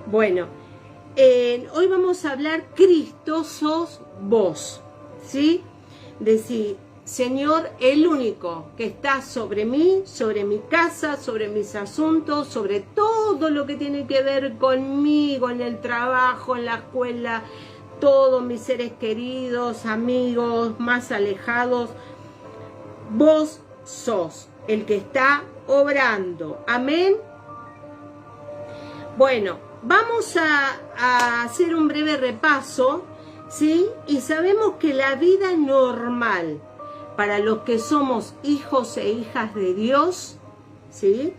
Bueno, hoy vamos a hablar Cristo sos vos, ¿sí? Decir, Señor, el único que está sobre mí, sobre mi casa, sobre mis asuntos, sobre todo lo que tiene que ver conmigo, en el trabajo, en la escuela, todos mis seres queridos, amigos, más alejados. Vos sos el que está obrando. Amén. Bueno, vamos a hacer un breve repaso, ¿sí? Y sabemos que la vida normal para los que somos hijos e hijas de Dios, ¿sí?,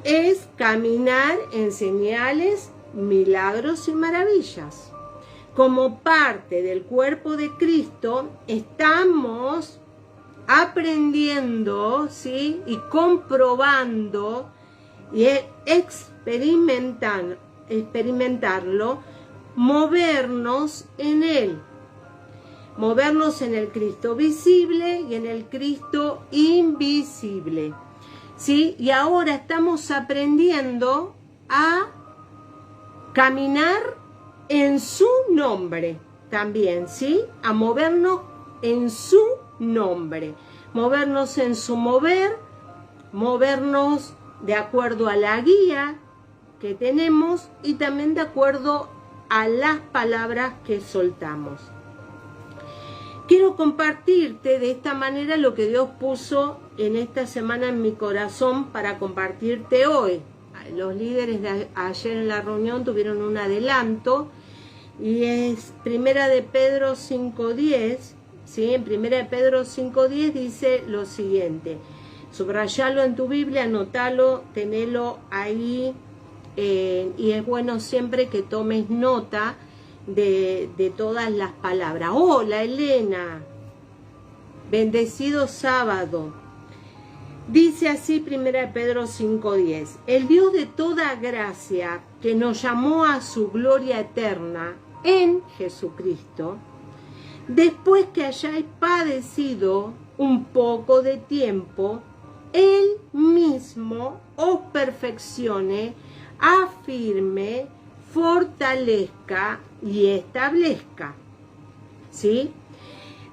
es caminar en señales, milagros y maravillas. Como parte del cuerpo de Cristo, estamos aprendiendo, ¿sí?, y comprobando y experimentarlo, movernos en Él. Movernos en el Cristo visible y en el Cristo invisible, ¿sí? Y ahora estamos aprendiendo a caminar en su nombre también, ¿sí? A movernos en su nombre, movernos en su mover, movernos de acuerdo a la guía que tenemos y también de acuerdo a las palabras que soltamos. Quiero compartirte de esta manera lo que Dios puso en esta semana en mi corazón para compartirte hoy. Los líderes de ayer en la reunión tuvieron un adelanto y es Primera de Pedro 5:10, ¿sí? En Primera de Pedro 5:10 dice lo siguiente: subrayalo en tu Biblia, anotalo, tenelo ahí, y es bueno siempre que tomes nota de todas las palabras. Hola Elena, bendecido sábado. Dice así Primera de Pedro 5:10: el Dios de toda gracia, que nos llamó a su gloria eterna en Jesucristo, después que hayáis padecido un poco de tiempo, Él mismo os perfeccione, afirme, fortalezca y establezca, ¿sí?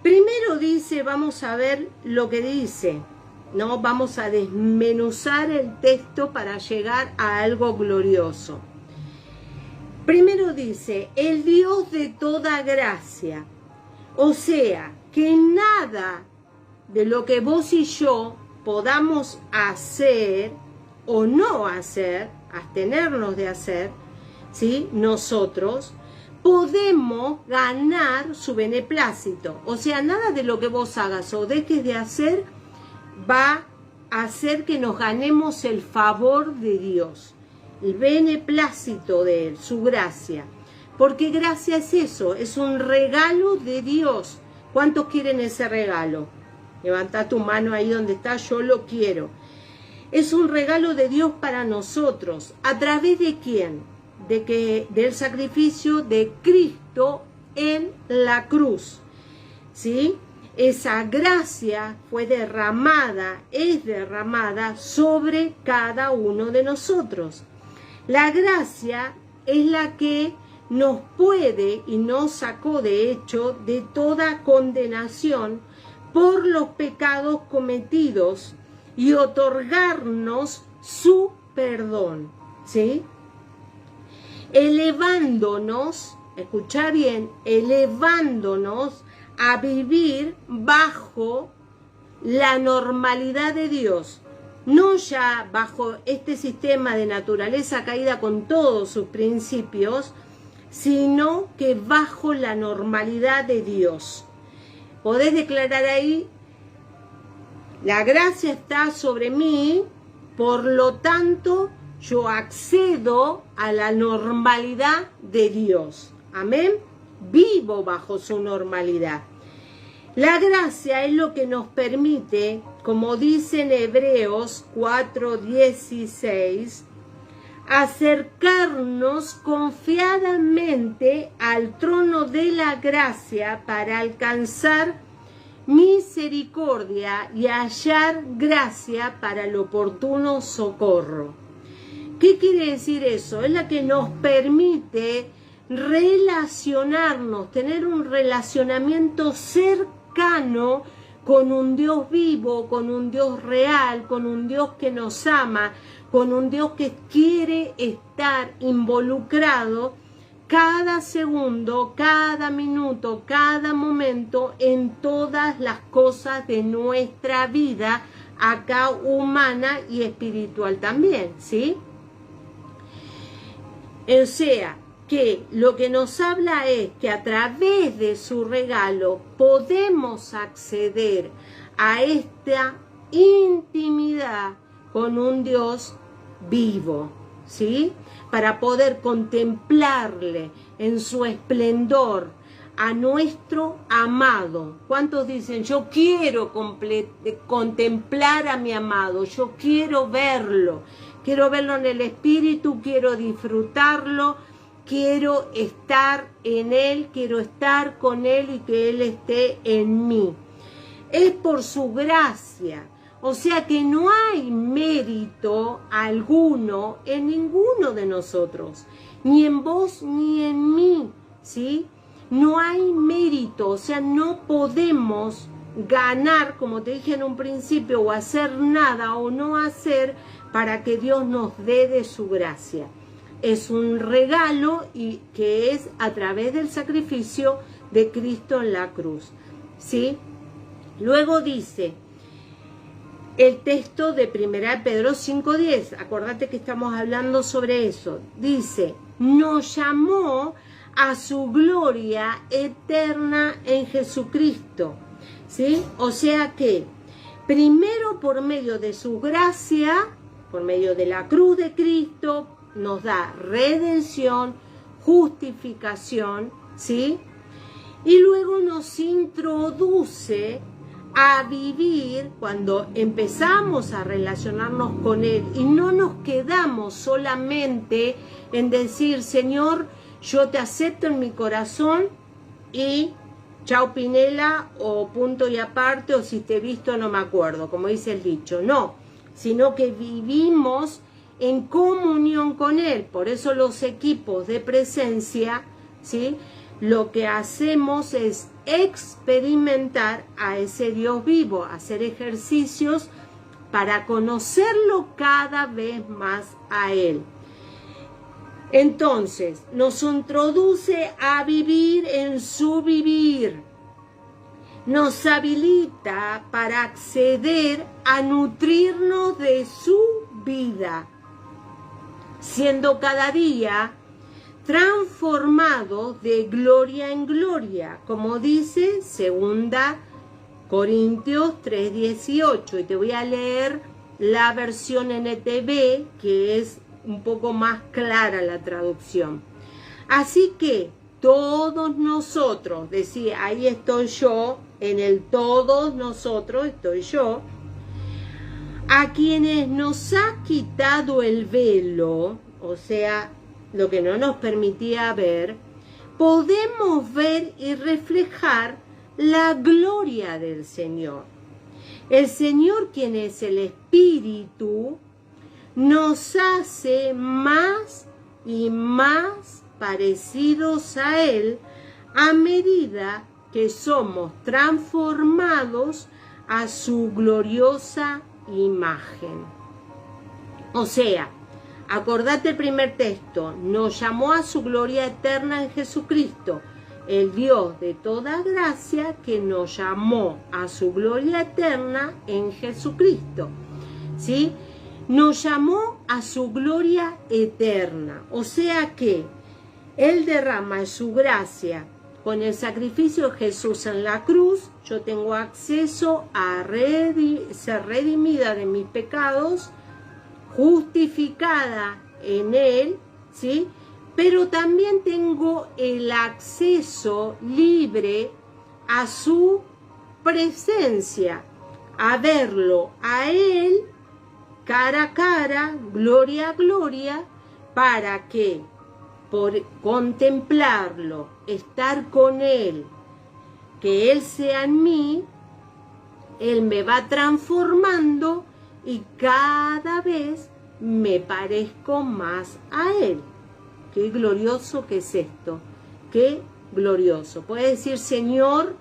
Primero dice, vamos a ver lo que dice, ¿no? Vamos a desmenuzar el texto para llegar a algo glorioso. Primero dice, el Dios de toda gracia, o sea, que nada de lo que vos y yo podamos hacer o no hacer, abstenernos de hacer, ¿sí?, nosotros podemos ganar su beneplácito. O sea, nada de lo que vos hagas o dejes de hacer va a hacer que nos ganemos el favor de Dios, el beneplácito de Él, su gracia. Porque gracia es eso, es un regalo de Dios. ¿Cuántos quieren ese regalo? Levanta tu mano ahí donde está, yo lo quiero. Es un regalo de Dios para nosotros. ¿A través de quién? Del sacrificio de Cristo en la cruz, ¿sí? Esa gracia fue derramada, es derramada sobre cada uno de nosotros. La gracia es la que nos puede y nos sacó de hecho de toda condenación por los pecados cometidos y otorgarnos su perdón, ¿sí? Elevándonos, escucha bien, elevándonos a vivir bajo la normalidad de Dios, no ya bajo este sistema de naturaleza caída con todos sus principios, sino que bajo la normalidad de Dios. Podés declarar ahí, la gracia está sobre mí, por lo tanto, yo accedo a la normalidad de Dios. Amén. Vivo bajo su normalidad. La gracia es lo que nos permite, como dice en Hebreos 4:16, acercarnos confiadamente al trono de la gracia para alcanzar misericordia y hallar gracia para el oportuno socorro. ¿Qué quiere decir eso? Es la que nos permite relacionarnos, tener un relacionamiento cercano con un Dios vivo, con un Dios real, con un Dios que nos ama, con un Dios que quiere estar involucrado cada segundo, cada minuto, cada momento en todas las cosas de nuestra vida, acá humana y espiritual también, ¿sí? O sea, que lo que nos habla es que a través de su regalo podemos acceder a esta intimidad con un Dios vivo, ¿sí? Para poder contemplarle en su esplendor a nuestro amado. ¿Cuántos dicen, yo quiero contemplar a mi amado, yo quiero verlo en el espíritu, quiero disfrutarlo, quiero estar en él, quiero estar con él y que él esté en mí? Es por su gracia. O sea que no hay mérito alguno en ninguno de nosotros, ni en vos ni en mí, ¿sí? No hay mérito, o sea, no podemos ganar, como te dije en un principio, o hacer nada o no hacer para que Dios nos dé de su gracia. Es un regalo y que es a través del sacrificio de Cristo en la cruz, ¿sí? Luego dice el texto de 1 Pedro 5:10, acordate que estamos hablando sobre eso, dice, nos llamó a su gloria eterna en Jesucristo, ¿sí? O sea que, primero por medio de su gracia, por medio de la cruz de Cristo, nos da redención, justificación, ¿sí? Y luego nos introduce a vivir cuando empezamos a relacionarnos con Él y no nos quedamos solamente en decir, Señor, yo te acepto en mi corazón y chao Pinela, o punto y aparte, o si te he visto no me acuerdo, como dice el dicho. No, sino que vivimos en comunión con Él. Por eso los equipos de presencia, ¿sí? Lo que hacemos es experimentar a ese Dios vivo, hacer ejercicios para conocerlo cada vez más a Él. Entonces, nos introduce a vivir en su vivir. Nos habilita para acceder a nutrirnos de su vida, siendo cada día transformados de gloria en gloria, como dice 2 Corintios 3:18. Y te voy a leer la versión NTV, que es un poco más clara la traducción. Así que todos nosotros, decía, ahí estoy yo, en el todos nosotros estoy yo, a quienes nos ha quitado el velo, o sea, lo que no nos permitía ver, podemos ver y reflejar la gloria del Señor. El Señor, quien es el Espíritu, nos hace más y más parecidos a Él a medida que somos transformados a su gloriosa imagen. O sea, acordate el primer texto, nos llamó a su gloria eterna en Jesucristo, el Dios de toda gracia que nos llamó a su gloria eterna en Jesucristo, ¿sí? Nos llamó a su gloria eterna, o sea que Él derrama su gracia con el sacrificio de Jesús en la cruz. Yo tengo acceso a ser redimida de mis pecados, justificada en Él, ¿sí? Pero también tengo el acceso libre a su presencia, a verlo a Él cara a cara, gloria a gloria, para que por contemplarlo, estar con Él, que Él sea en mí, Él me va transformando y cada vez me parezco más a Él. Qué glorioso que es esto, qué glorioso. Puede decir, Señor,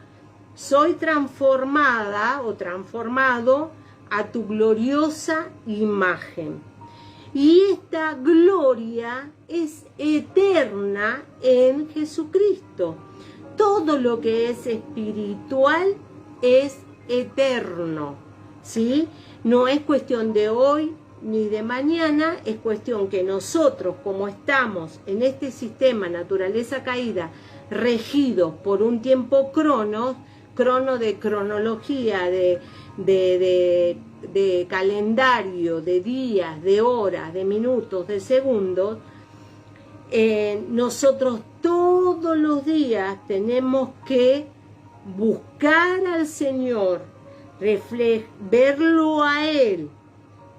soy transformada o transformado a tu gloriosa imagen. Y esta gloria es eterna en Jesucristo. Todo lo que es espiritual es eterno, ¿sí? No es cuestión de hoy ni de mañana, es cuestión que nosotros, como estamos en este sistema naturaleza caída, regidos por un tiempo crono de cronología, de calendario, de días, de horas, de minutos, de segundos, nosotros todos los días tenemos que buscar al Señor, verlo a Él,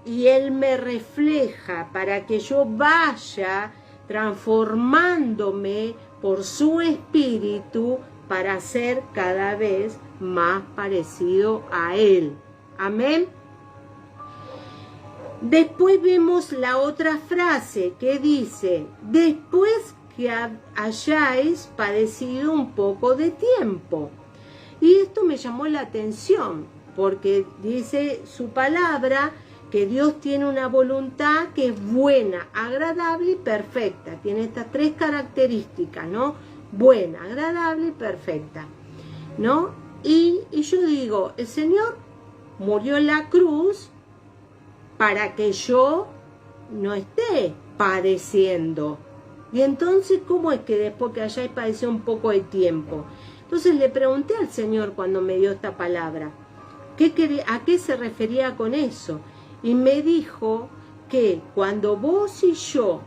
y Él me refleja para que yo vaya transformándome por su Espíritu para ser cada vez más parecido a Él. Amén. Después vemos la otra frase que dice, después que hayáis padecido un poco de tiempo. Y esto me llamó la atención, porque dice su palabra que Dios tiene una voluntad que es buena, agradable y perfecta. Tiene estas tres características, ¿no? Buena, agradable y perfecta, ¿no? Y yo digo, el Señor murió en la cruz para que yo no esté padeciendo. Y entonces, ¿cómo es que después que hayáis padecido un poco de tiempo? Entonces le pregunté al Señor cuando me dio esta palabra, ¿a qué se refería con eso? Y me dijo que cuando vos y yo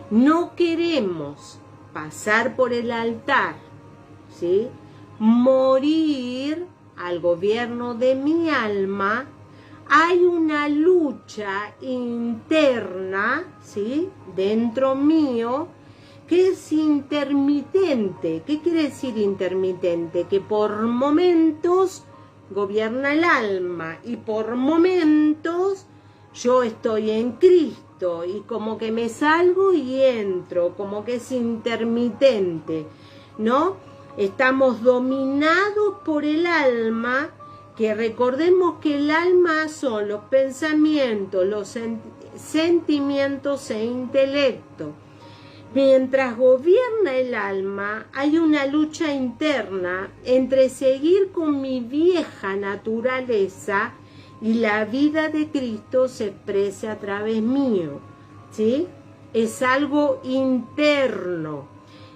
no queremos pasar por el altar, ¿sí?, morir al gobierno de mi alma, hay una lucha interna, ¿sí?, dentro mío, que es intermitente. ¿Qué quiere decir intermitente? Que por momentos gobierna el alma y por momentos yo estoy en Cristo y como que me salgo y entro, como que es intermitente, ¿no? Estamos dominados por el alma, que recordemos que el alma son los pensamientos, los sentimientos e intelecto. Mientras gobierna el alma, hay una lucha interna entre seguir con mi vieja naturaleza y la vida de Cristo se exprese a través mío, ¿sí? Es algo interno.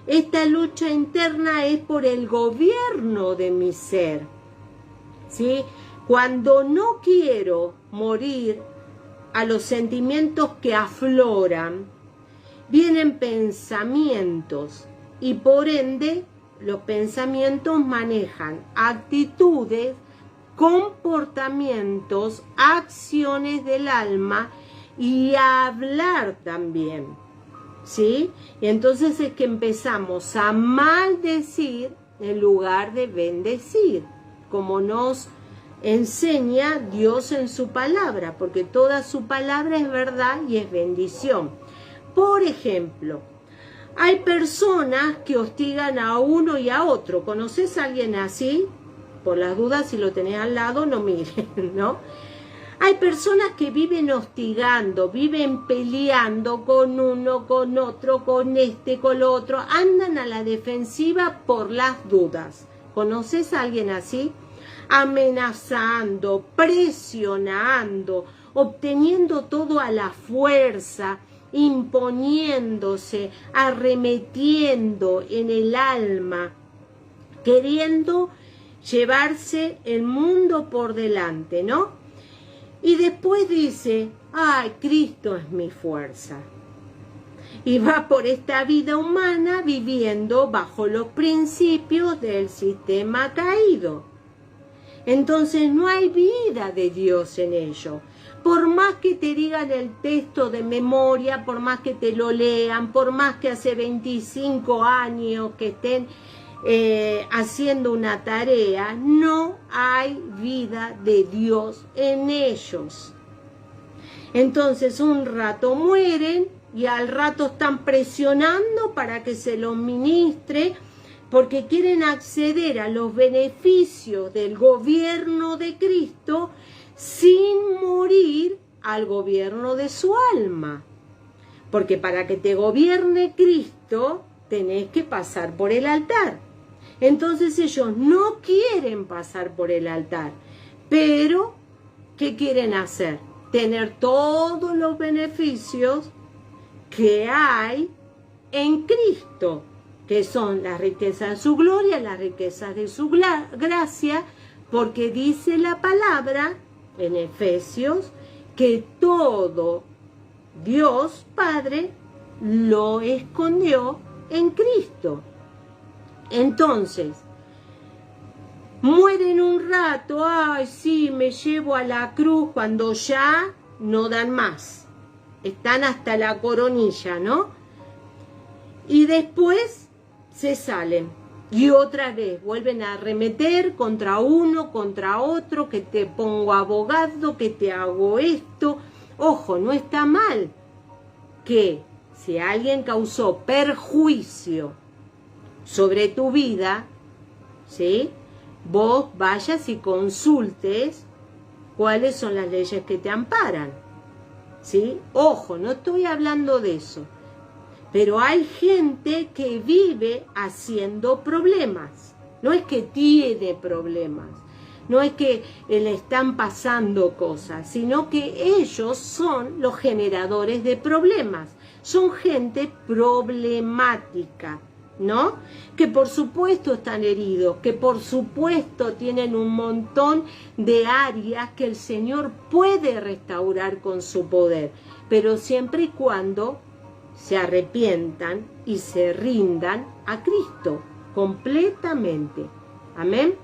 Esta lucha interna es por el gobierno de mi ser, ¿sí? Cuando no quiero morir a los sentimientos que afloran, vienen pensamientos y por ende los pensamientos manejan actitudes, comportamientos, acciones del alma y hablar también, ¿sí? Y entonces es que empezamos a maldecir en lugar de bendecir, como nos enseña Dios en su palabra, porque toda su palabra es verdad y es bendición. Por ejemplo, hay personas que hostigan a uno y a otro. ¿Conoces a alguien así? Por las dudas, si lo tenés al lado, no miren, ¿no? Hay personas que viven hostigando, viven peleando con uno, con otro, con este, con lo otro. Andan a la defensiva por las dudas. ¿Conoces a alguien así? Amenazando, presionando, obteniendo todo a la fuerza, imponiéndose, arremetiendo en el alma, queriendo llevarse el mundo por delante, ¿no? Y después dice, ay, Cristo es mi fuerza. Y va por esta vida humana viviendo bajo los principios del sistema caído. Entonces no hay vida de Dios en ello. Por más que te digan el texto de memoria, por más que te lo lean, por más que hace 25 años que estén haciendo una tarea, no hay vida de Dios en ellos. Entonces un rato mueren y al rato están presionando para que se los ministre, porque quieren acceder a los beneficios del gobierno de Cristo sin morir al gobierno de su alma. Porque para que te gobierne Cristo, tenés que pasar por el altar. Entonces ellos no quieren pasar por el altar, pero ¿qué quieren hacer? Tener todos los beneficios que hay en Cristo, que son las riquezas de su gloria, las riquezas de su gracia, porque dice la palabra en Efesios que todo Dios Padre lo escondió en Cristo. Entonces, mueren un rato, ay sí, me llevo a la cruz, cuando ya no dan más, están hasta la coronilla, ¿no? Y después se salen y otra vez vuelven a arremeter contra uno, contra otro, que te pongo abogado, que te hago esto. Ojo, no está mal que si alguien causó perjuicio sobre tu vida, ¿sí?, vos vayas y consultes cuáles son las leyes que te amparan, ¿sí? Ojo, no estoy hablando de eso. Pero hay gente que vive haciendo problemas. No es que tiene problemas, no es que le están pasando cosas, sino que ellos son los generadores de problemas. Son gente problemática, ¿no? Que por supuesto están heridos, que por supuesto tienen un montón de áreas que el Señor puede restaurar con su poder, pero siempre y cuando se arrepientan y se rindan a Cristo completamente. Amén.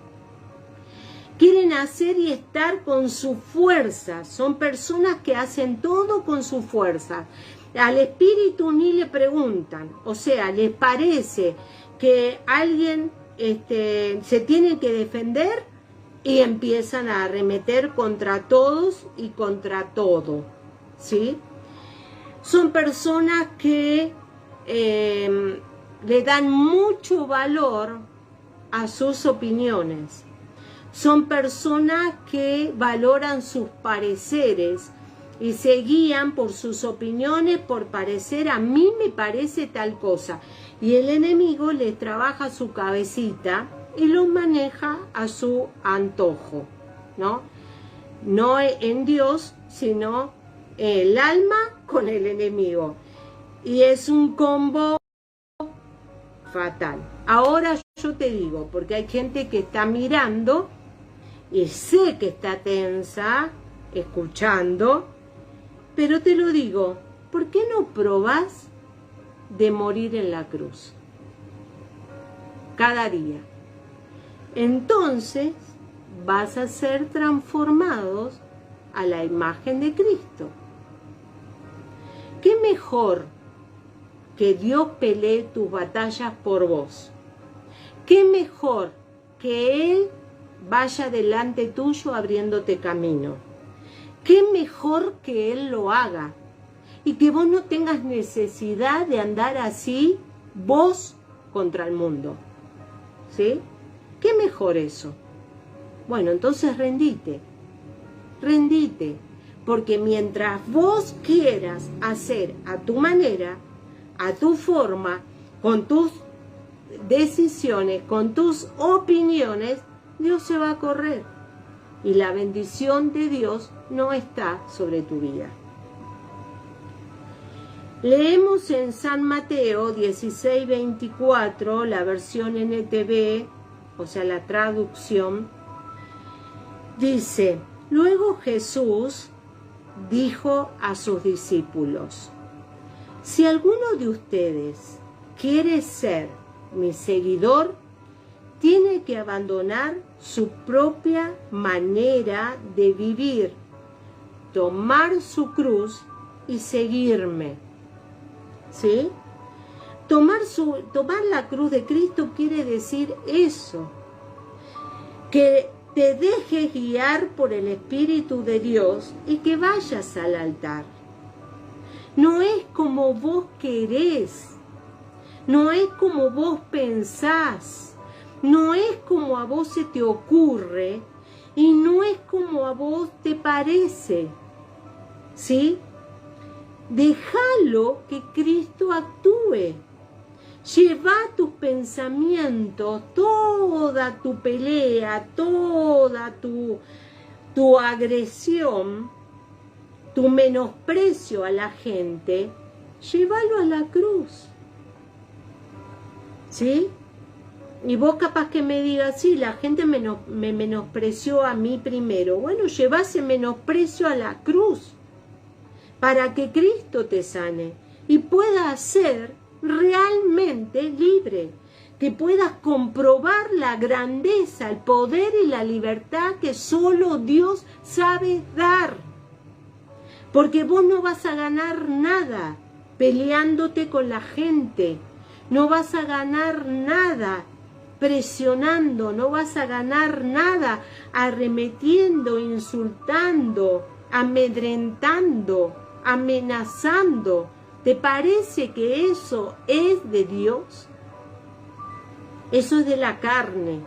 Quieren hacer y estar con su fuerza. Son personas que hacen todo con su fuerza. Al Espíritu ni le preguntan. O sea, les parece que alguien se tiene que defender y empiezan a arremeter contra todos y contra todo, ¿sí? Son personas que le dan mucho valor a sus opiniones. Son personas que valoran sus pareceres y se guían por sus opiniones, por parecer, a mí me parece tal cosa. Y el enemigo les trabaja su cabecita y los maneja a su antojo, ¿no? No en Dios, sino el alma con el enemigo. Y es un combo fatal. Ahora yo te digo, porque hay gente que está mirando y sé que está tensa, escuchando, pero te lo digo, ¿por qué no probás de morir en la cruz? Cada día. Entonces vas a ser transformados a la imagen de Cristo. ¿Qué mejor que Dios pelee tus batallas por vos? ¿Qué mejor que Él vaya delante tuyo abriéndote camino? ¿Qué mejor que Él lo haga? Y que vos no tengas necesidad de andar así, vos contra el mundo. ¿Sí? ¿Qué mejor eso? Bueno, entonces rendite. Rendite. Porque mientras vos quieras hacer a tu manera, a tu forma, con tus decisiones, con tus opiniones, Dios se va a correr. Y la bendición de Dios no está sobre tu vida. Leemos en San Mateo 16:24, la versión NTV, o sea, la traducción, dice: luego Jesús dijo a sus discípulos: si alguno de ustedes quiere ser mi seguidor, tiene que abandonar su propia manera de vivir, tomar su cruz y seguirme. ¿Sí? Tomar la cruz de Cristo quiere decir eso, que te dejes guiar por el Espíritu de Dios y que vayas al altar. No es como vos querés, no es como vos pensás, no es como a vos se te ocurre y no es como a vos te parece, ¿sí? Déjalo que Cristo actúe. Lleva tus pensamientos, toda tu pelea, toda tu agresión, tu menosprecio a la gente, llévalo a la cruz. ¿Sí? Y vos capaz que me digas, sí, la gente me menospreció a mí primero. Bueno, lleva ese menosprecio a la cruz para que Cristo te sane y pueda ser realmente libre, que puedas comprobar la grandeza, el poder y la libertad que solo Dios sabe dar. Porque vos no vas a ganar nada peleándote con la gente, no vas a ganar nada presionando, no vas a ganar nada arremetiendo, insultando, amedrentando, amenazando. ¿Te parece que eso es de Dios? Eso es de la carne.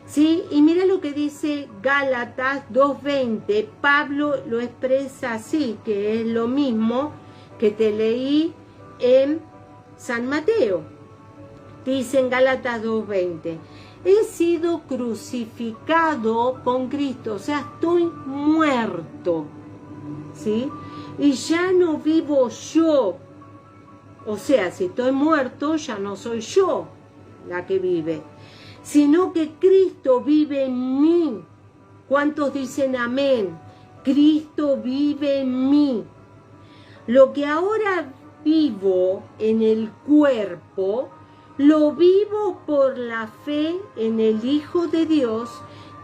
¿Sí? Y mira lo que dice Gálatas 2:20. Pablo lo expresa así, que es lo mismo que te leí en San Mateo. Dice en Gálatas 2:20. He sido crucificado con Cristo, o sea, estoy muerto. ¿Sí? Y ya no vivo yo, o sea, si estoy muerto ya no soy yo la que vive, sino que Cristo vive en mí. ¿Cuántos dicen amén? Cristo vive en mí. Lo que ahora vivo en el cuerpo, lo vivo por la fe en el Hijo de Dios,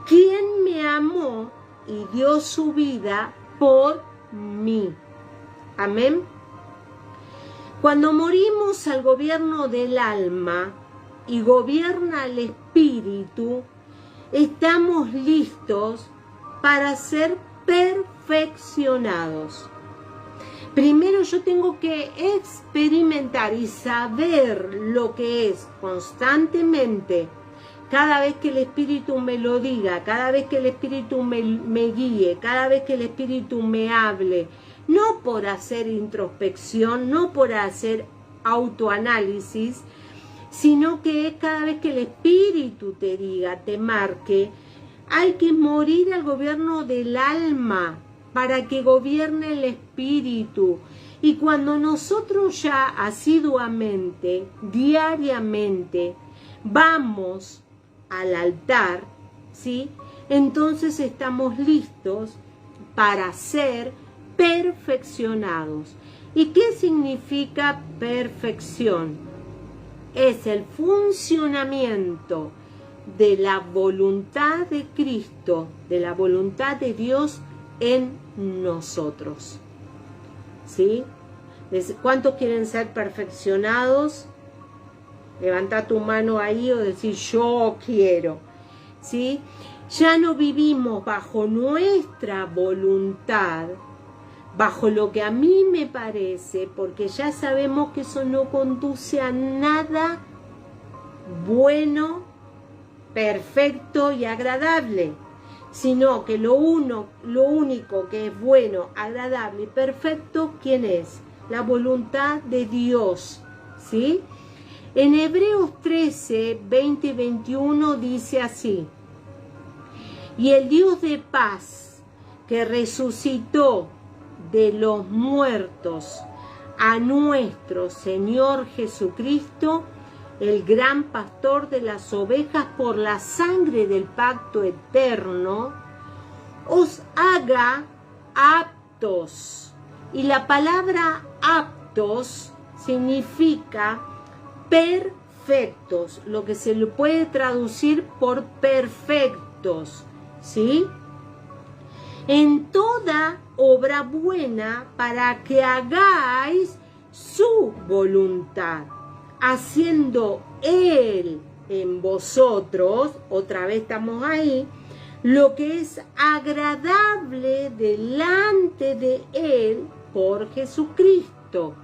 quien me amó y dio su vida por mí. Amén. Cuando morimos al gobierno del alma y gobierna el espíritu, estamos listos para ser perfeccionados. Primero yo tengo que experimentar y saber lo que es constantemente, cada vez que el Espíritu me lo diga, cada vez que el Espíritu me guíe, cada vez que el Espíritu me hable, no por hacer introspección, no por hacer autoanálisis, sino que es cada vez que el Espíritu te diga, te marque, hay que morir al gobierno del alma para que gobierne el Espíritu. Y cuando nosotros ya asiduamente, diariamente, vamos al altar, ¿sí? Entonces estamos listos para ser perfeccionados. ¿Y qué significa perfección? Es el funcionamiento de la voluntad de Cristo, de la voluntad de Dios en nosotros. ¿Sí? ¿Cuántos quieren ser perfeccionados? Levanta tu mano ahí o decir yo quiero. ¿Sí? Ya no vivimos bajo nuestra voluntad, bajo lo que a mí me parece, porque ya sabemos que eso no conduce a nada bueno, perfecto y agradable, sino que lo único que es bueno, agradable y perfecto, ¿quién es? La voluntad de Dios, ¿sí? En Hebreos 13, 20 y 21 dice así: y el Dios de paz, que resucitó de los muertos a nuestro Señor Jesucristo, el gran pastor de las ovejas, por la sangre del pacto eterno, os haga aptos. Y la palabra aptos significa perfectos, lo que se le puede traducir por perfectos, ¿sí? En toda obra buena, para que hagáis su voluntad, haciendo Él en vosotros, otra vez estamos ahí, lo que es agradable delante de Él por Jesucristo.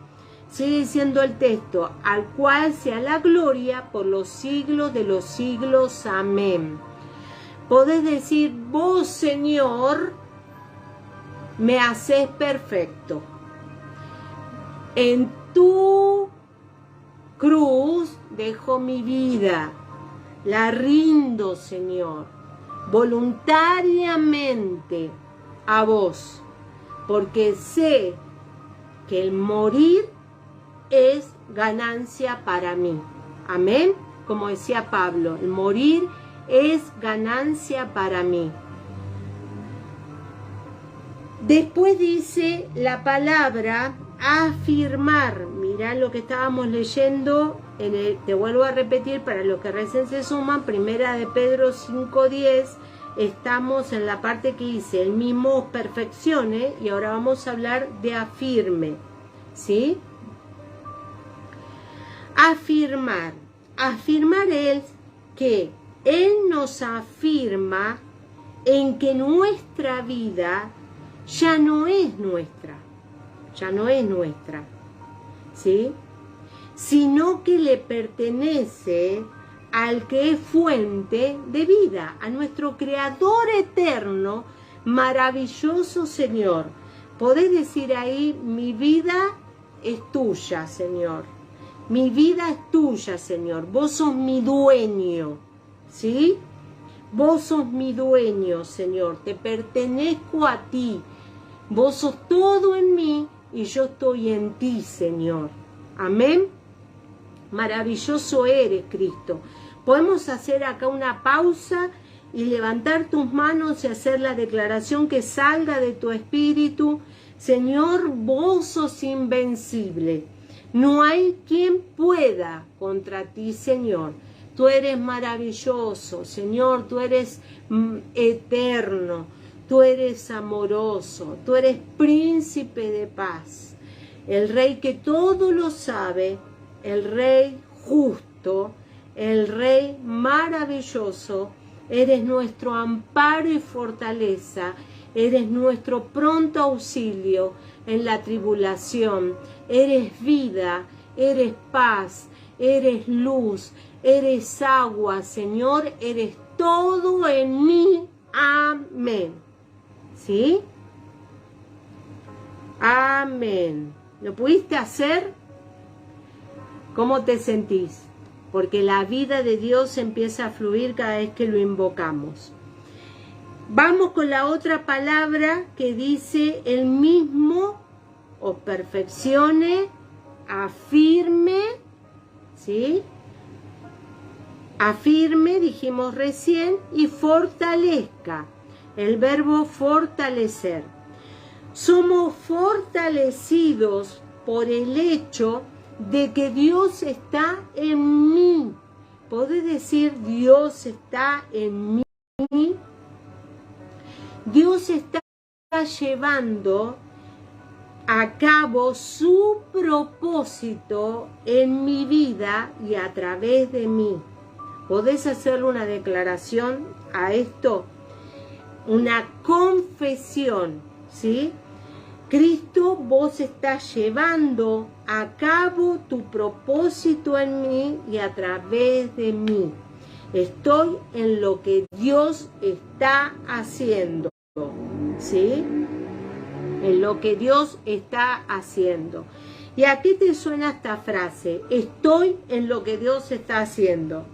Sigue diciendo el texto, al cual sea la gloria por los siglos de los siglos. Amén. Podés decir, vos, Señor, me haces perfecto. En tu cruz dejo mi vida, la rindo, Señor, voluntariamente a vos, porque sé que el morir es ganancia para mí. Amén. Como decía Pablo, el morir es ganancia para mí. Después dice la palabra afirmar. Mirá lo que estábamos leyendo, te vuelvo a repetir para los que recién se suman, primera de Pedro 5:10, estamos en la parte que dice, el mismo os perfeccione, y ahora vamos a hablar de afirme, ¿sí? Afirmar. Afirmar es que Él nos afirma en que nuestra vida ya no es nuestra, ¿sí? Sino que le pertenece al que es fuente de vida, a nuestro Creador eterno, maravilloso Señor. Podés decir ahí, mi vida es tuya, Señor. Mi vida es tuya, Señor. Vos sos mi dueño, ¿sí? Vos sos mi dueño, Señor. Te pertenezco a ti. Vos sos todo en mí y yo estoy en ti, Señor. Amén. Maravilloso eres, Cristo. Podemos hacer acá una pausa y levantar tus manos y hacer la declaración que salga de tu espíritu. Señor, vos sos invencible. No hay quien pueda contra ti, Señor. Tú eres maravilloso, Señor. Tú eres eterno. Tú eres amoroso. Tú eres príncipe de paz. El Rey que todo lo sabe. El Rey justo. El Rey maravilloso. Eres nuestro amparo y fortaleza. Eres nuestro pronto auxilio en la tribulación. Eres vida, eres paz, eres luz, eres agua, Señor, eres todo en mí. Amén. ¿Sí? Amén. ¿Lo pudiste hacer? ¿Cómo te sentís? Porque la vida de Dios empieza a fluir cada vez que lo invocamos. Vamos con la otra palabra que dice el mismo, o perfeccione, afirme, ¿sí? Afirme, dijimos recién, y fortalezca. El verbo fortalecer. Somos fortalecidos por el hecho de que Dios está en mí. ¿Podés decir Dios está en mí? Dios está llevando a cabo su propósito en mi vida y a través de mí. ¿Podés hacer una declaración a esto? Una confesión, ¿sí? Cristo, vos estás llevando a cabo tu propósito en mí y a través de mí. Estoy en lo que Dios está haciendo, ¿sí? En lo que Dios está haciendo. ¿Y a qué te suena esta frase? Estoy en lo que Dios está haciendo.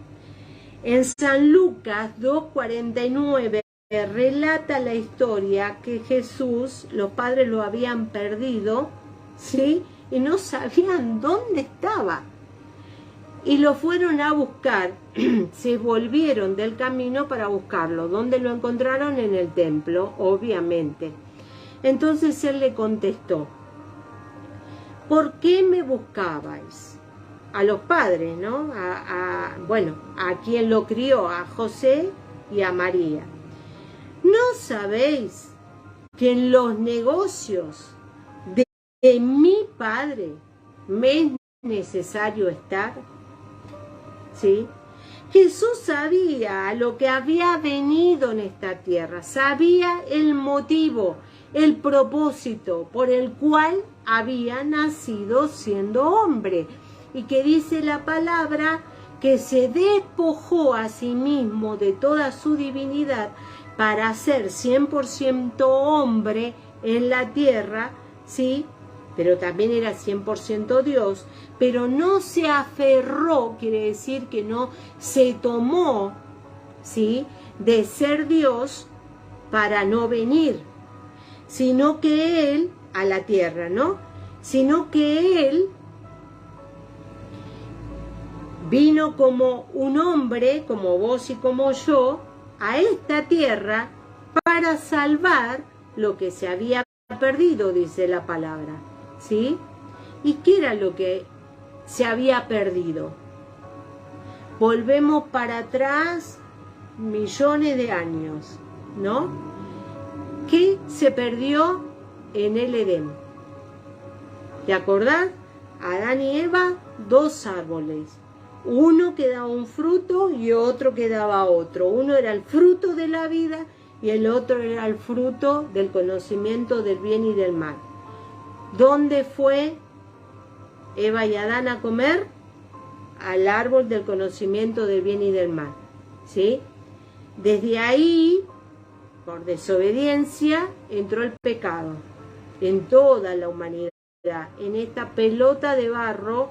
En San Lucas 2:49 relata la historia que Jesús, los padres lo habían perdido, ¿sí? Y no sabían dónde estaba. Y lo fueron a buscar, se volvieron del camino para buscarlo. ¿Dónde lo encontraron? En el templo, obviamente. Entonces él le contestó, ¿por qué me buscabais? A los padres, ¿no? Bueno, a quien lo crió, a José y a María. ¿No sabéis que en los negocios de mi Padre me es necesario estar? ¿Sí? Jesús sabía a lo que había venido en esta tierra, sabía el motivo, el propósito por el cual había nacido siendo hombre. Y que dice la palabra que se despojó a sí mismo de toda su divinidad para ser 100% hombre en la tierra, ¿sí? Pero también era 100% Dios, pero no se aferró, quiere decir que no se tomó, ¿sí?, de ser Dios para no venir, sino que Él, a la tierra, ¿no? Sino que Él vino como un hombre, como vos y como yo, a esta tierra para salvar lo que se había perdido, dice la palabra, ¿sí? ¿Y qué era lo que se había perdido? Volvemos para atrás millones de años, ¿no? ¿Qué se perdió en el Edén? ¿Te acordás? Adán y Eva, 2 árboles. Uno que daba un fruto y otro que daba otro. Uno era el fruto de la vida y el otro era el fruto del conocimiento del bien y del mal. ¿Dónde fue Eva y Adán a comer? Al árbol del conocimiento del bien y del mal, ¿sí? Desde ahí, por desobediencia, entró el pecado en toda la humanidad, en esta pelota de barro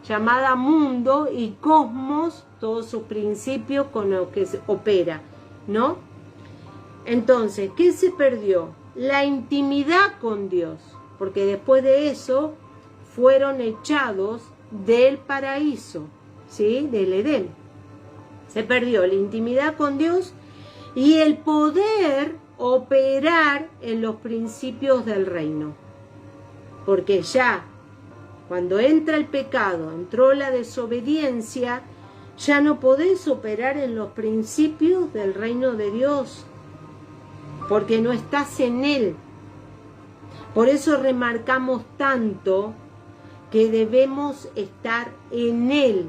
llamada mundo y cosmos, todos sus principios con los que se opera, ¿no? Entonces, ¿qué se perdió? La intimidad con Dios, porque después de eso fueron echados del paraíso, ¿sí?, del Edén. Se perdió la intimidad con Dios y el poder operar en los principios del reino, porque ya cuando entra el pecado, entró la desobediencia, ya no podés operar en los principios del reino de Dios, porque no estás en Él. Por eso remarcamos tanto que debemos estar en Él.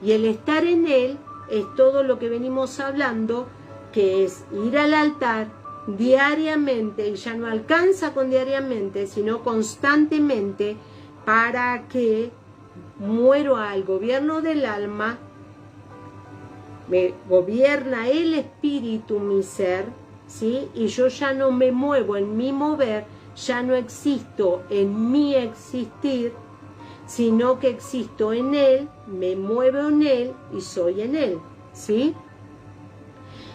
Y el estar en Él es todo lo que venimos hablando, que es ir al altar diariamente, y ya no alcanza con diariamente, sino constantemente, para que muero al gobierno del alma, me gobierna el espíritu mi ser, ¿sí? Y yo ya no me muevo en mi mover, ya no existo en mi existir, sino que existo en Él, me muevo en Él y soy en Él, ¿sí?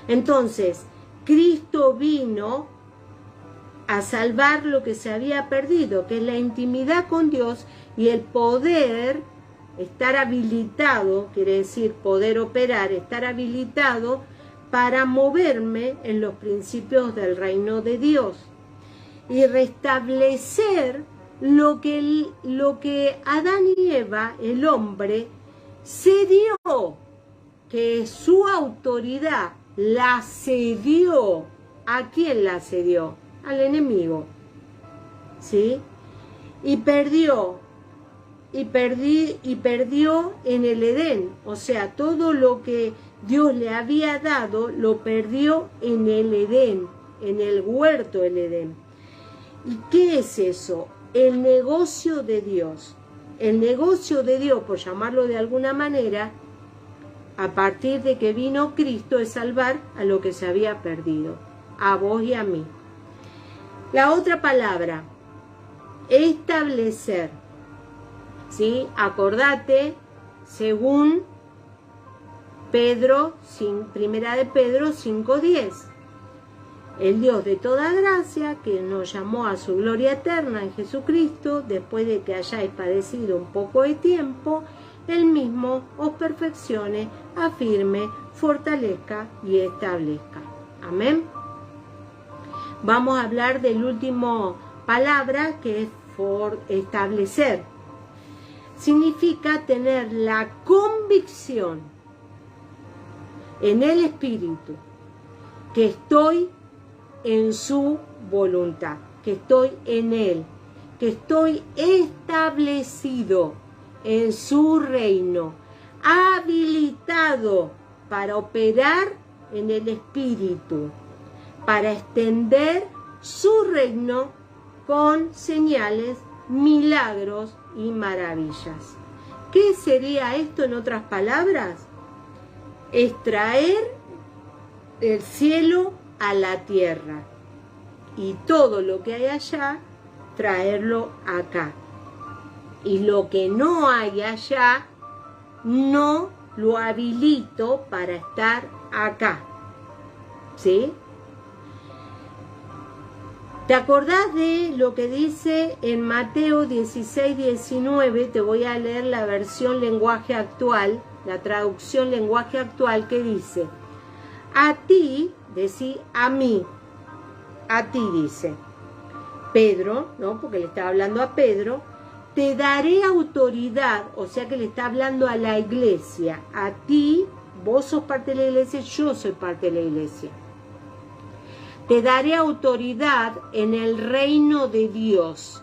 Entonces, Cristo vino a salvar lo que se había perdido, que es la intimidad con Dios y el poder, estar habilitado, quiere decir poder operar, estar habilitado para moverme en los principios del reino de Dios y restablecer lo que Adán y Eva, el hombre, cedió, que su autoridad la cedió. ¿A quién la cedió? Al enemigo, ¿sí? Y perdió en el Edén, o sea, todo lo que Dios le había dado, lo perdió en el Edén, en el huerto del Edén. ¿Y qué es eso? El negocio de Dios. El negocio de Dios, por llamarlo de alguna manera, a partir de que vino Cristo, es salvar a lo que se había perdido, a vos y a mí. La otra palabra, establecer, ¿sí? Acordate, según Primera de Pedro 5:10. El Dios de toda gracia, que nos llamó a su gloria eterna en Jesucristo, después de que hayáis padecido un poco de tiempo, Él mismo os perfeccione, afirme, fortalezca y establezca. Amén. Vamos a hablar del último palabra, que es establecer. Significa tener la convicción en el Espíritu que estoy en su voluntad, que estoy en Él, que estoy establecido en su reino, habilitado para operar en el Espíritu, para extender su reino con señales, milagros y maravillas. ¿Qué sería esto en otras palabras? Es traer el cielo a la tierra y todo lo que hay allá, traerlo acá. Y lo que no hay allá, no lo habilito para estar acá. ¿Sí? ¿Te acordás de lo que dice en Mateo 16, 19? Te voy a leer la versión lenguaje actual, la traducción lenguaje actual, que dice: a ti, decí a mí, a ti dice Pedro, ¿no? Porque le estaba hablando a Pedro, te daré autoridad, o sea que le está hablando a la iglesia. A ti, vos sos parte de la iglesia, yo soy parte de la iglesia. Te daré autoridad en el reino de Dios.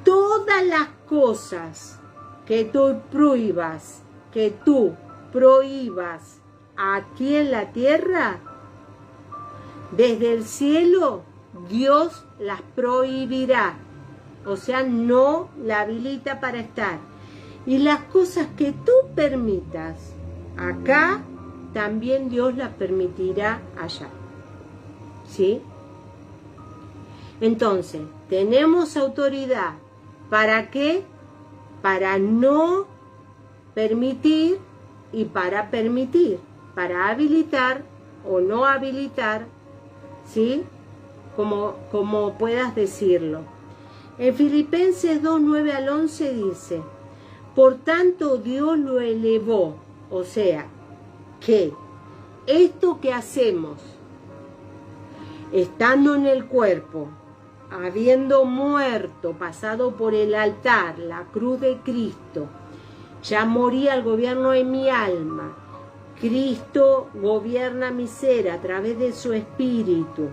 Todas las cosas que tú prohíbas aquí en la tierra, desde el cielo, Dios las prohibirá. O sea, no la habilita para estar. Y las cosas que tú permitas acá, también Dios las permitirá allá. ¿Sí? Entonces, tenemos autoridad. ¿Para qué? Para no permitir y para permitir. Para habilitar o no habilitar, ¿sí? Como puedas decirlo. En Filipenses 2, 9 al 11 dice: por tanto Dios lo elevó, o sea, que esto que hacemos, estando en el cuerpo, habiendo muerto, pasado por el altar, la cruz de Cristo, ya moría el gobierno en mi alma, Cristo gobierna mi ser a través de su Espíritu.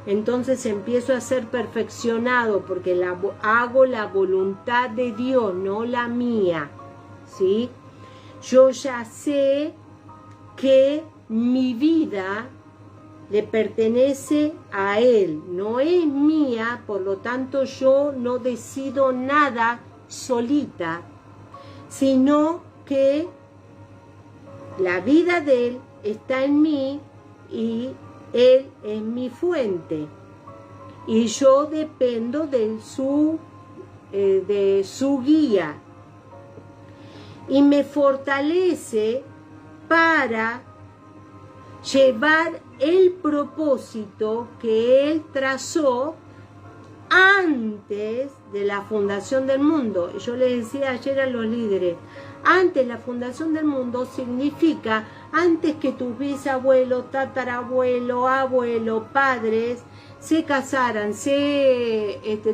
Entonces empiezo a ser perfeccionado porque hago la voluntad de Dios, no la mía, ¿sí? Yo ya sé que mi vida le pertenece a Él, no es mía, por lo tanto yo no decido nada solita, sino que la vida de Él está en mí y Él es mi fuente y yo dependo de su guía y me fortalece para llevar el propósito que Él trazó antes de la fundación del mundo. Yo les decía ayer a los líderes, antes de la fundación del mundo significa antes que tus bisabuelos, tatarabuelos, abuelos, padres se casaran,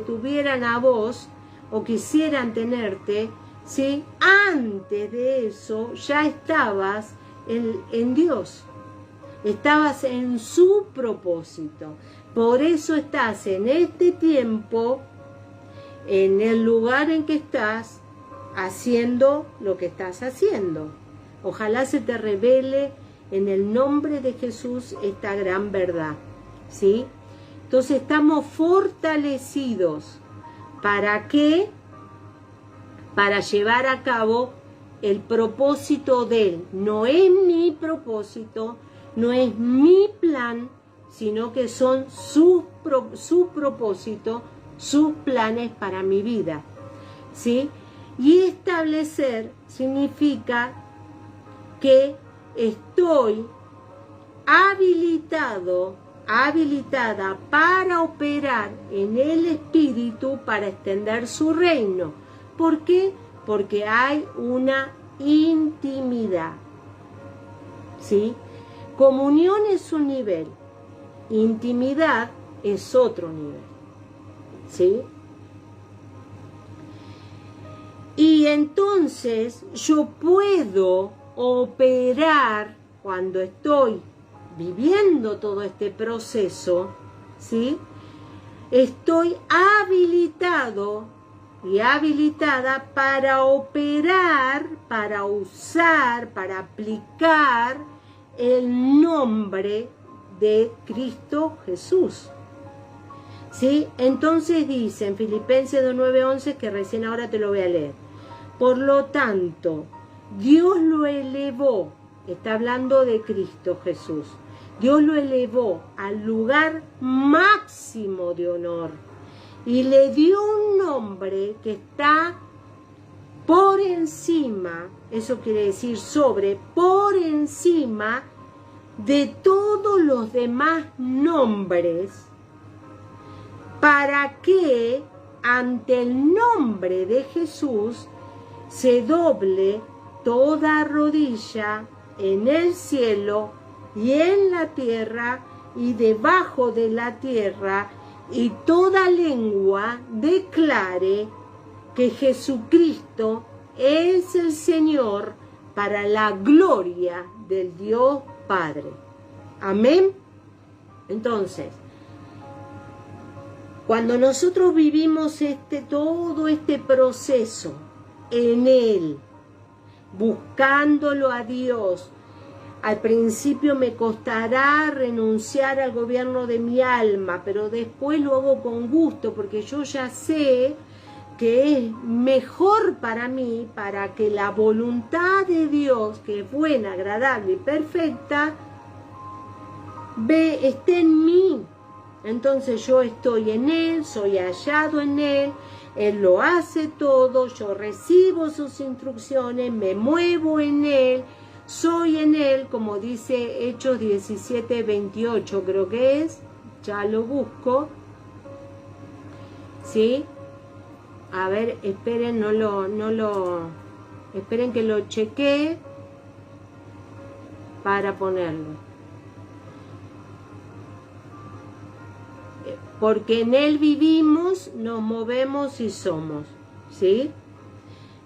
tuvieran a vos o quisieran tenerte, ¿sí? Antes de eso ya estabas en Dios, estabas en su propósito. Por eso estás en este tiempo, en el lugar en que estás, haciendo lo que estás haciendo. Ojalá se te revele en el nombre de Jesús esta gran verdad, ¿sí? Entonces estamos fortalecidos. ¿Para qué? Para llevar a cabo el propósito de Él. No es mi propósito, no es mi plan, sino que son su propósito, sus planes para mi vida, ¿sí? Y establecer significa que estoy habilitada para operar en el Espíritu para extender su reino. ¿Por qué? Porque hay una intimidad, ¿sí? Comunión es un nivel, intimidad es otro nivel, ¿sí? Y entonces yo puedo operar cuando estoy viviendo todo este proceso, ¿sí? Estoy habilitado y habilitada para operar, para usar, para aplicar el nombre de Cristo Jesús. ¿Sí? Entonces dice en Filipenses 2:9-11, que recién ahora te lo voy a leer. Por lo tanto, Dios lo elevó, está hablando de Cristo Jesús, Dios lo elevó al lugar máximo de honor y le dio un nombre que está por encima, eso quiere decir sobre, por encima de todos los demás nombres, para que ante el nombre de Jesús se doble toda rodilla en el cielo y en la tierra y debajo de la tierra, y toda lengua declare que Jesucristo es el Señor, para la gloria del Dios Padre. Amén. Entonces, cuando nosotros vivimos todo este proceso en Él, buscándolo a Dios, al principio me costará renunciar al gobierno de mi alma, pero después lo hago con gusto, porque yo ya sé que es mejor para mí, para que la voluntad de Dios, que es buena, agradable y perfecta, esté en mí. Entonces yo estoy en Él, soy hallado en Él, Él lo hace todo, yo recibo sus instrucciones, me muevo en Él, soy en Él, como dice Hechos 17:28, creo que es, ya lo busco, ¿sí? A ver, esperen, esperen que lo chequee para ponerlo. Porque en Él vivimos, nos movemos y somos, ¿sí?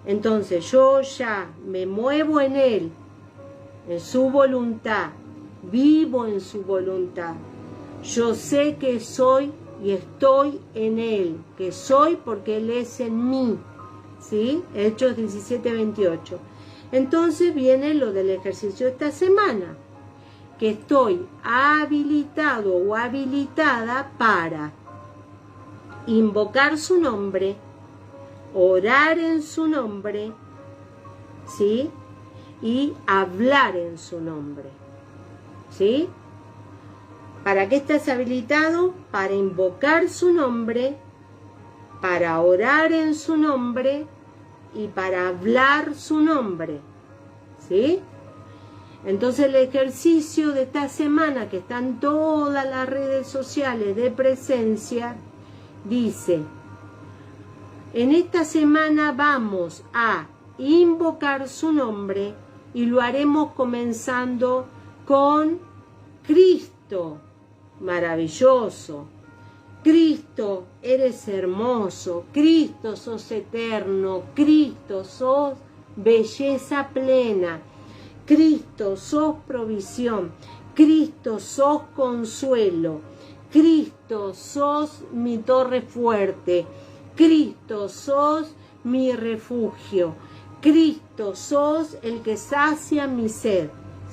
Entonces yo ya me muevo en Él, en su voluntad, vivo en su voluntad. Yo sé que soy y estoy en Él, que soy porque Él es en mí, ¿sí? Hechos 17:28. Entonces viene lo del ejercicio de esta semana, que estoy habilitado o habilitada para invocar su nombre, orar en su nombre, ¿sí? Y hablar en su nombre, ¿sí? ¿Para qué estás habilitado? Para invocar su nombre, para orar en su nombre y para hablar su nombre, ¿sí? Entonces el ejercicio de esta semana, que está en todas las redes sociales de presencia, dice: en esta semana vamos a invocar su nombre y lo haremos comenzando con Cristo, maravilloso. Cristo, eres hermoso. Cristo, sos eterno. Cristo, sos belleza plena. Cristo, sos provisión. Cristo, sos consuelo. Cristo, sos mi torre fuerte. Cristo, sos mi refugio. Cristo, sos el que sacia mi sed,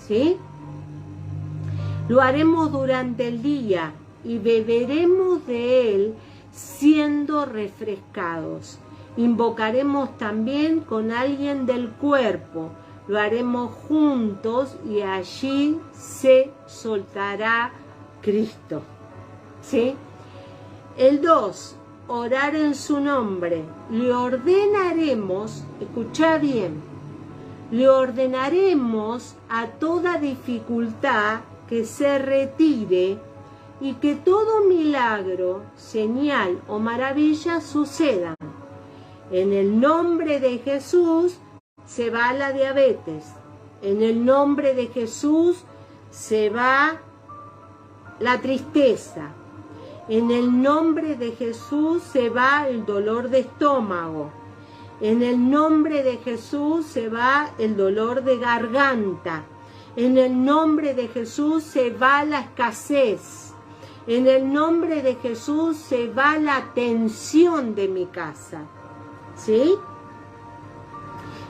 ¿sí? Lo haremos durante el día y beberemos de él siendo refrescados. Invocaremos también con alguien del cuerpo. Lo haremos juntos y allí se soltará Cristo, ¿sí? El 2, orar en su nombre. Le ordenaremos, escucha bien, le ordenaremos a toda dificultad que se retire y que todo milagro, señal o maravilla sucedan. En el nombre de Jesús se va la diabetes. En el nombre de Jesús se va la tristeza. En el nombre de Jesús se va el dolor de estómago. En el nombre de Jesús se va el dolor de garganta. En el nombre de Jesús se va la escasez. En el nombre de Jesús se va la tensión de mi casa. ¿Sí?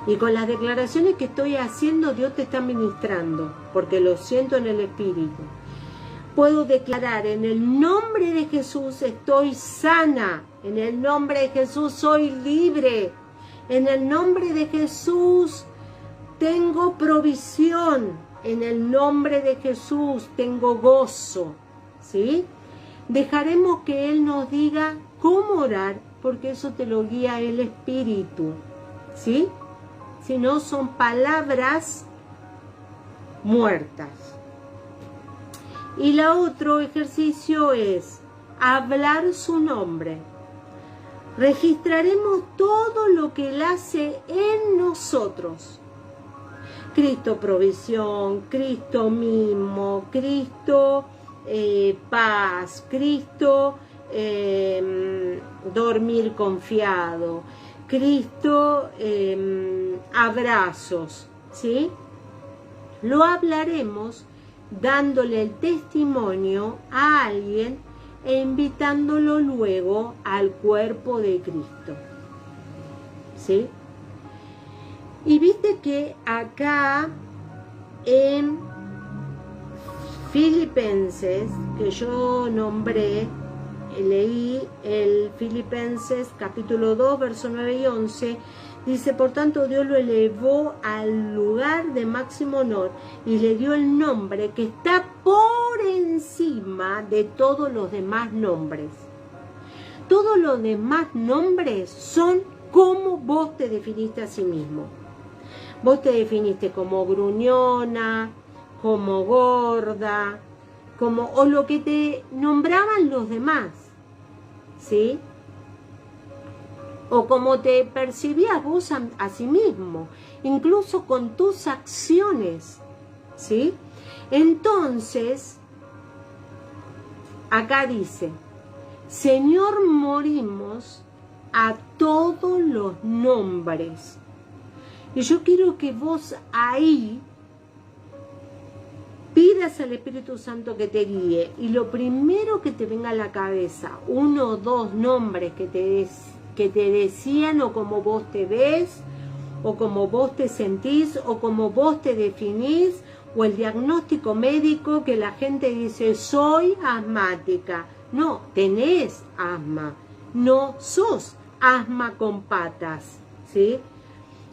Y con las declaraciones que estoy haciendo, Dios te está ministrando, porque lo siento en el Espíritu. Puedo declarar, en el nombre de Jesús estoy sana, en el nombre de Jesús soy libre, en el nombre de Jesús tengo provisión, en el nombre de Jesús tengo gozo, ¿sí? Dejaremos que Él nos diga cómo orar, porque eso te lo guía el Espíritu, ¿sí? Si no, son palabras muertas. Y el otro ejercicio es hablar su nombre. Registraremos todo lo que Él hace en nosotros. Cristo provisión, Cristo mimo, Cristo paz, Cristo dormir confiado, Cristo abrazos, ¿sí? Lo hablaremos dándole el testimonio a alguien e invitándolo luego al cuerpo de Cristo, ¿sí? Y viste que acá en Filipenses, que yo nombré, leí el Filipenses capítulo 2, verso 9 y 11, dice, por tanto Dios lo elevó al lugar de máximo honor y le dio el nombre que está por encima de todos los demás nombres. Todos los demás nombres son como vos te definiste a sí mismo. Vos te definiste como gruñona, como gorda, como o lo que te nombraban los demás, ¿sí? O como te percibías vos a sí mismo, incluso con tus acciones, ¿sí? Entonces, acá dice, Señor, morimos a todos los nombres. Y yo quiero que vos ahí pidas al Espíritu Santo que te guíe. Y lo primero que te venga a la cabeza, 1 o 2 nombres que te decían, o como vos te ves, o como vos te sentís, o como vos te definís, o el diagnóstico médico que la gente dice, soy asmática. No, tenés asma, no sos asma con patas, ¿sí?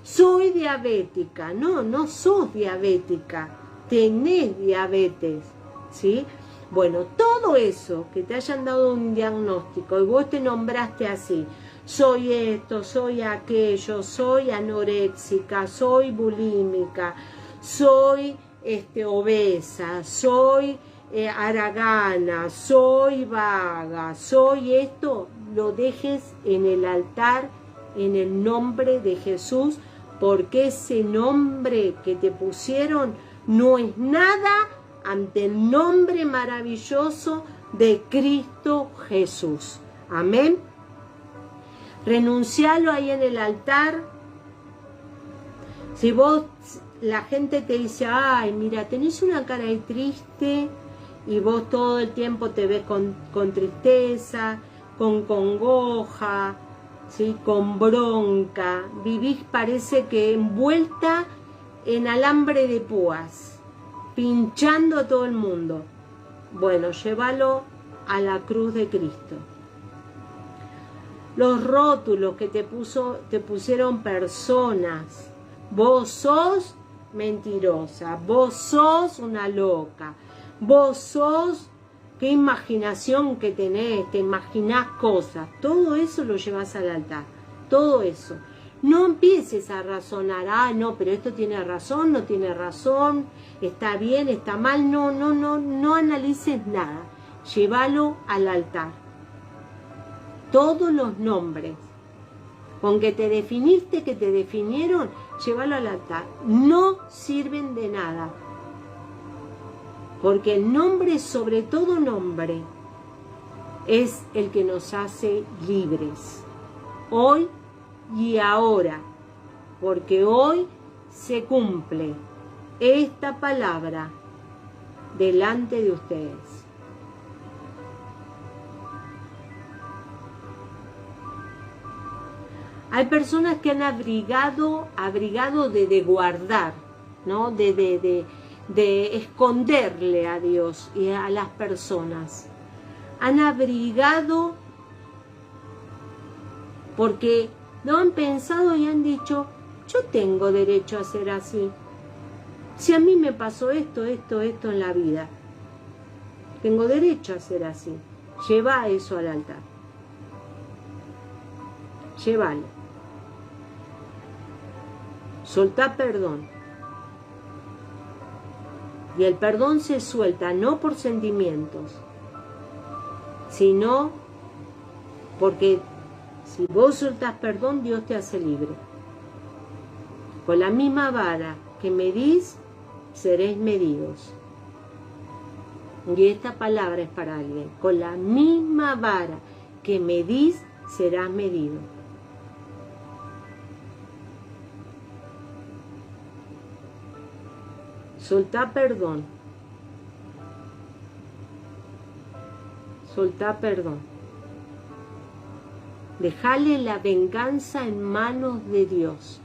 Soy diabética. No, no sos diabética, tenés diabetes, ¿sí? Bueno, todo eso, que te hayan dado un diagnóstico y vos te nombraste así, soy esto, soy aquello, soy anoréxica, soy bulímica, soy obesa, soy haragana, soy vaga, soy esto, lo dejes en el altar en el nombre de Jesús, porque ese nombre que te pusieron no es nada ante el nombre maravilloso de Cristo Jesús. Amén. Renuncialo ahí en el altar. Si vos, la gente te dice, ay, mira, tenés una cara ahí triste, y vos todo el tiempo te ves con tristeza, con congoja, ¿sí? Con bronca, vivís parece que envuelta en alambre de púas, pinchando a todo el mundo. Bueno, llévalo a la cruz de Cristo. Los rótulos que te pusieron personas, vos sos mentirosa, vos sos una loca, vos sos, qué imaginación que tenés, te imaginás cosas, todo eso lo llevas al altar, todo eso. No empieces a razonar, ah, no, pero esto tiene razón, no tiene razón, está bien, está mal, no analices nada, llévalo al altar. Todos los nombres con que te definiste, que te definieron, llévalo al altar. No sirven de nada. Porque el nombre, sobre todo nombre, es el que nos hace libres. Hoy y ahora. Porque hoy se cumple esta palabra delante de ustedes. Hay personas que han abrigado de guardar, ¿no? De esconderle a Dios y a las personas. Han abrigado porque no han pensado y han dicho, yo tengo derecho a ser así. Si a mí me pasó esto en la vida, tengo derecho a ser así. Lleva eso al altar. Llévalo. Soltá perdón. Y el perdón se suelta no por sentimientos, sino porque si vos soltás perdón, Dios te hace libre. Con la misma vara que medís, seréis medidos. Y esta palabra es para alguien. Con la misma vara que medís, serás medido. Soltá perdón. Soltá perdón. Dejale la venganza en manos de Dios.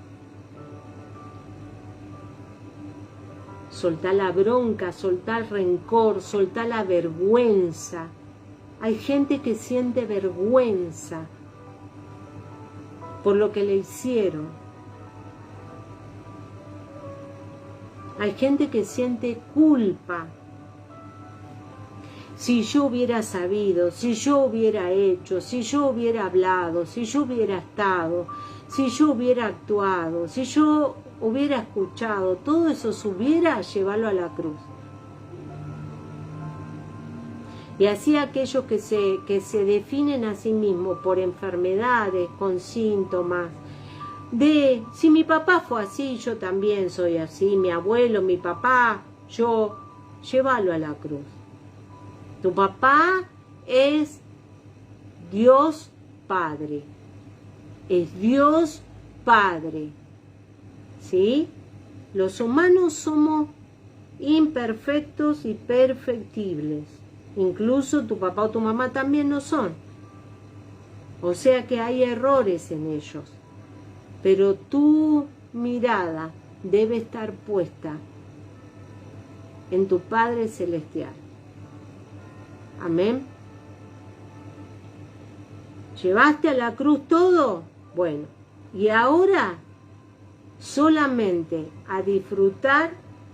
Soltá la bronca, soltá el rencor, soltá la vergüenza. Hay gente que siente vergüenza por lo que le hicieron. Hay gente que siente culpa. Si yo hubiera sabido, si yo hubiera hecho, si yo hubiera hablado, si yo hubiera estado, si yo hubiera actuado, si yo hubiera escuchado, todo eso subiera a llevarlo a la cruz. Y así aquellos que se definen a sí mismos por enfermedades, con síntomas, de si mi papá fue así, yo también soy así, mi abuelo, mi papá, yo, llévalo a la cruz. Tu papá es Dios Padre, es Dios Padre, ¿sí? Los humanos somos imperfectos y perfectibles, incluso tu papá o tu mamá también no son, o sea que hay errores en ellos. Pero tu mirada debe estar puesta en tu Padre Celestial. Amén. ¿Llevaste a la cruz todo? Bueno, y ahora solamente a disfrutar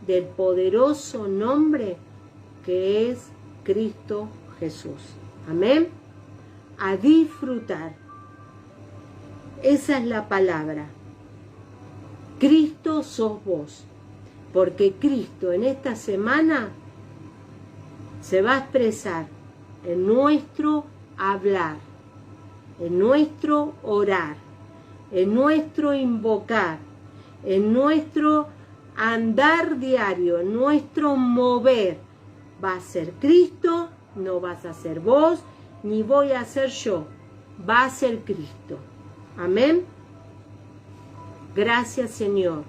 del poderoso nombre que es Cristo Jesús. Amén. A disfrutar. Esa es la palabra. Cristo sos vos. Porque Cristo en esta semana se va a expresar en nuestro hablar, en nuestro orar, en nuestro invocar, en nuestro andar diario, en nuestro mover. Va a ser Cristo, no vas a ser vos, ni voy a ser yo. Va a ser Cristo. Amén. Gracias, Señor.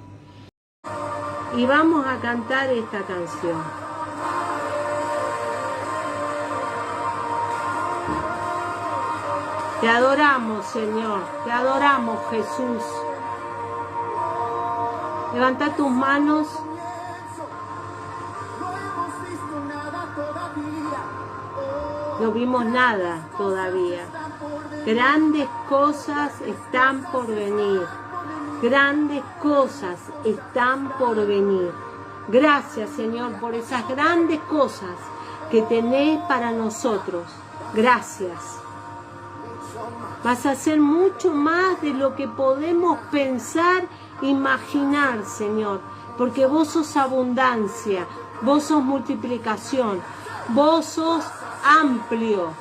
Y vamos a cantar esta canción. Te adoramos, Señor. Te adoramos, Jesús. Levanta tus manos. No vimos nada todavía. Grandes cosas están por venir. Grandes cosas están por venir. Gracias, Señor, por esas grandes cosas que tenés para nosotros. Gracias. Vas a hacer mucho más de lo que podemos pensar, imaginar, Señor. Porque vos sos abundancia, vos sos multiplicación, vos sos amplio.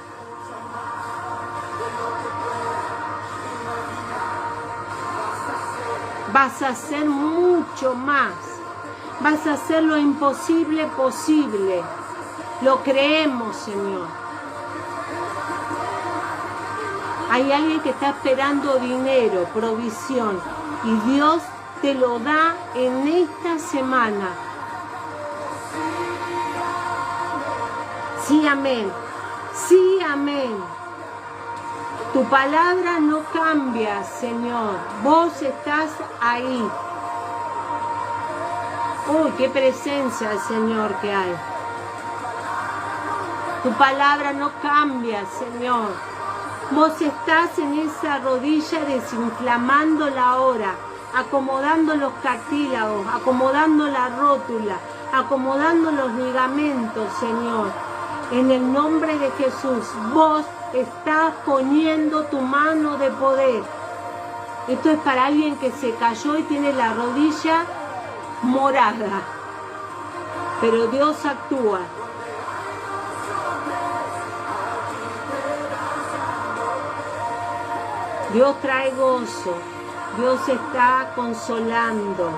Vas a hacer mucho más. Vas a hacer lo imposible posible. Lo creemos, Señor. Hay alguien que está esperando dinero, provisión, y Dios te lo da en esta semana. Sí, amén. Sí, amén. Tu palabra no cambia, Señor. Vos estás ahí. ¡Uy, qué presencia, Señor, que hay! Tu palabra no cambia, Señor. Vos estás en esa rodilla desinflamándola ahora, acomodando los cartílagos, acomodando la rótula, acomodando los ligamentos, Señor. En el nombre de Jesús, vos estás poniendo tu mano de poder. Esto es para alguien que se cayó y tiene la rodilla morada. Pero Dios actúa. Dios trae gozo. Dios está consolando.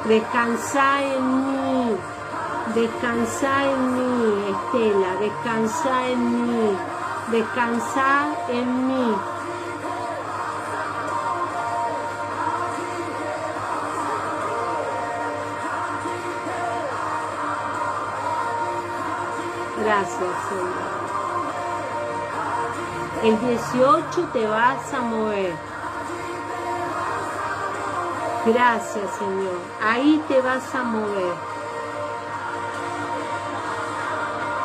Descansa en mí. Descansa en mí, Estela. Descansa en mí. Descansa en mí. Gracias, Señor. El 18 te vas a mover. Gracias, Señor. Ahí te vas a mover.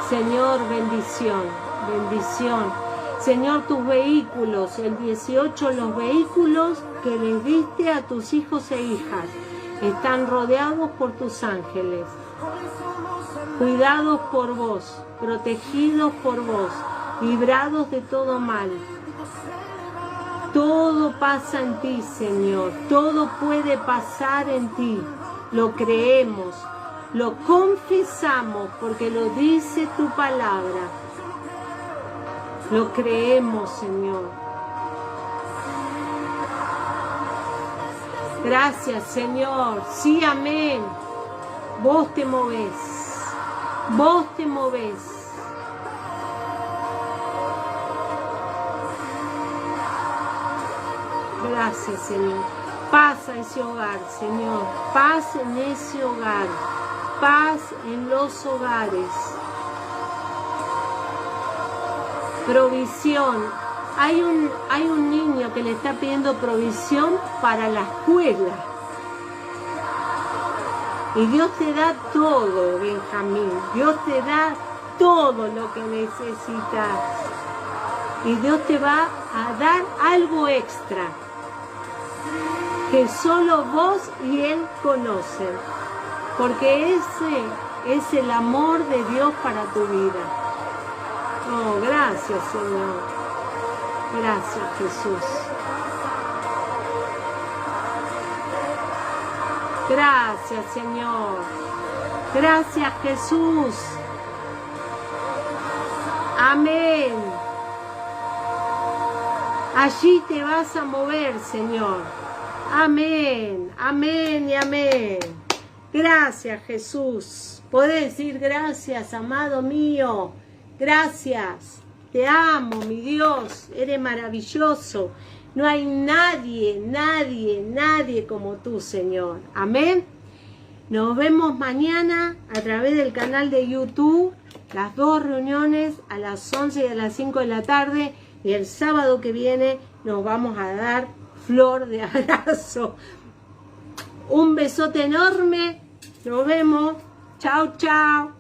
Señor, bendición, bendición. Señor, tus vehículos, el 18, los vehículos que les diste a tus hijos e hijas, están rodeados por tus ángeles, cuidados por vos, protegidos por vos, librados de todo mal. Todo pasa en ti, Señor. Todo puede pasar en ti. Lo creemos, lo confesamos porque lo dice tu palabra. Lo creemos, Señor. Gracias, Señor. Sí, amén. Vos te movés. Vos te movés. Gracias, Señor. Paz a ese hogar, Señor. Paz en ese hogar. Paz en los hogares. Provisión. Hay un niño que le está pidiendo provisión para la escuela. Y Dios te da todo, Benjamín. Dios te da todo lo que necesitas. Y Dios te va a dar algo extra que solo vos y Él conocen, porque ese es el amor de Dios para tu vida. Oh, gracias, Señor. Gracias, Jesús. Gracias, Señor. Gracias, Jesús. Amén. Allí te vas a mover, Señor. Amén, amén y amén. Gracias, Jesús. Podés decir gracias, amado mío. Gracias. Te amo, mi Dios. Eres maravilloso. No hay nadie, nadie, nadie como tú, Señor. Amén. Nos vemos mañana a través del canal de YouTube. Las 2 reuniones a las 11 y a las 5 de la tarde. Y el sábado que viene nos vamos a dar flor de abrazo. Un besote enorme. Nos vemos. Chao, chao.